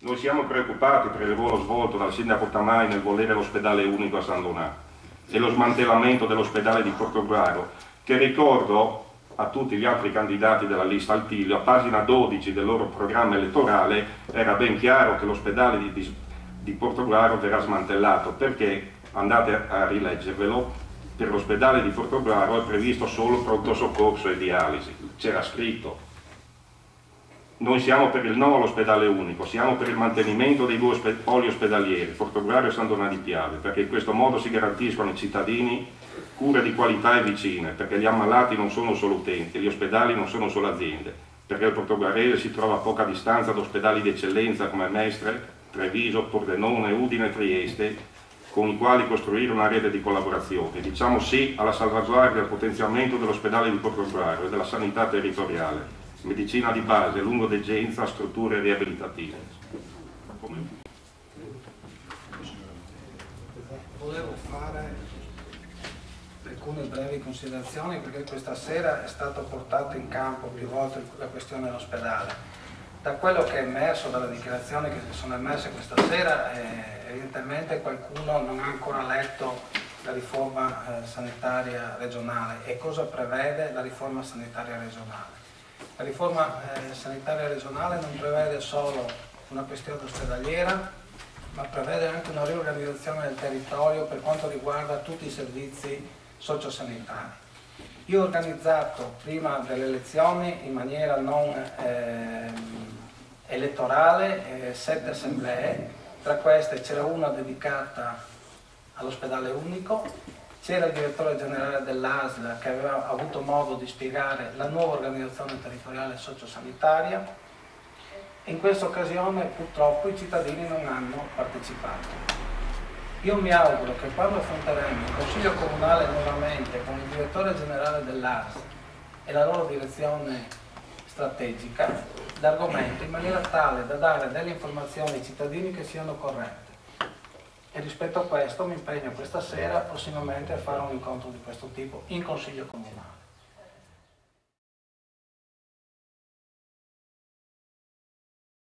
Noi siamo preoccupati per il ruolo svolto dal sindaco Tamai nel volere l'ospedale unico a San Donato e lo smantellamento dell'ospedale di Portogruaro, che ricordo a tutti gli altri candidati della lista Altilio, a pagina 12 del loro programma elettorale era ben chiaro che l'ospedale di Portogruaro verrà smantellato, perché, andate a rileggervelo, per l'ospedale di Portogruaro è previsto solo pronto soccorso e dialisi, c'era scritto. Noi siamo per il no all'ospedale unico, siamo per il mantenimento dei due poli ospedalieri, Portogruaro e San Donato di Piave, perché in questo modo si garantiscono ai cittadini cure di qualità e vicine, perché gli ammalati non sono solo utenti, gli ospedali non sono solo aziende, perché il portogarese si trova a poca distanza da ospedali di eccellenza come Mestre, Treviso, Pordenone, Udine e Trieste, con i quali costruire una rete di collaborazione. Diciamo sì alla salvaguardia e al potenziamento dell'ospedale di Portogruaro e della sanità territoriale, medicina di base, lungodegenza, strutture riabilitative. Volevo fare alcune brevi considerazioni perché questa sera è stato portato in campo più volte la questione dell'ospedale. Da quello che è emerso, dalle dichiarazioni che sono emerse questa sera, evidentemente qualcuno non ha ancora letto la riforma sanitaria regionale e cosa prevede la riforma sanitaria regionale. La riforma sanitaria regionale non prevede solo una questione ospedaliera, ma prevede anche una riorganizzazione del territorio per quanto riguarda tutti i servizi sociosanitari. Io ho organizzato prima delle elezioni in maniera non elettorale 7 assemblee, tra queste c'era una dedicata all'ospedale unico, c'era il direttore generale dell'ASL che aveva avuto modo di spiegare la nuova organizzazione territoriale sociosanitaria. In questa occasione purtroppo i cittadini non hanno partecipato. Io mi auguro che quando affronteremo il Consiglio Comunale nuovamente con il direttore generale dell'ASL e la loro direzione strategica, l'argomento in maniera tale da dare delle informazioni ai cittadini che siano corrette. E rispetto a questo mi impegno questa sera prossimamente a fare un incontro di questo tipo in Consiglio Comunale.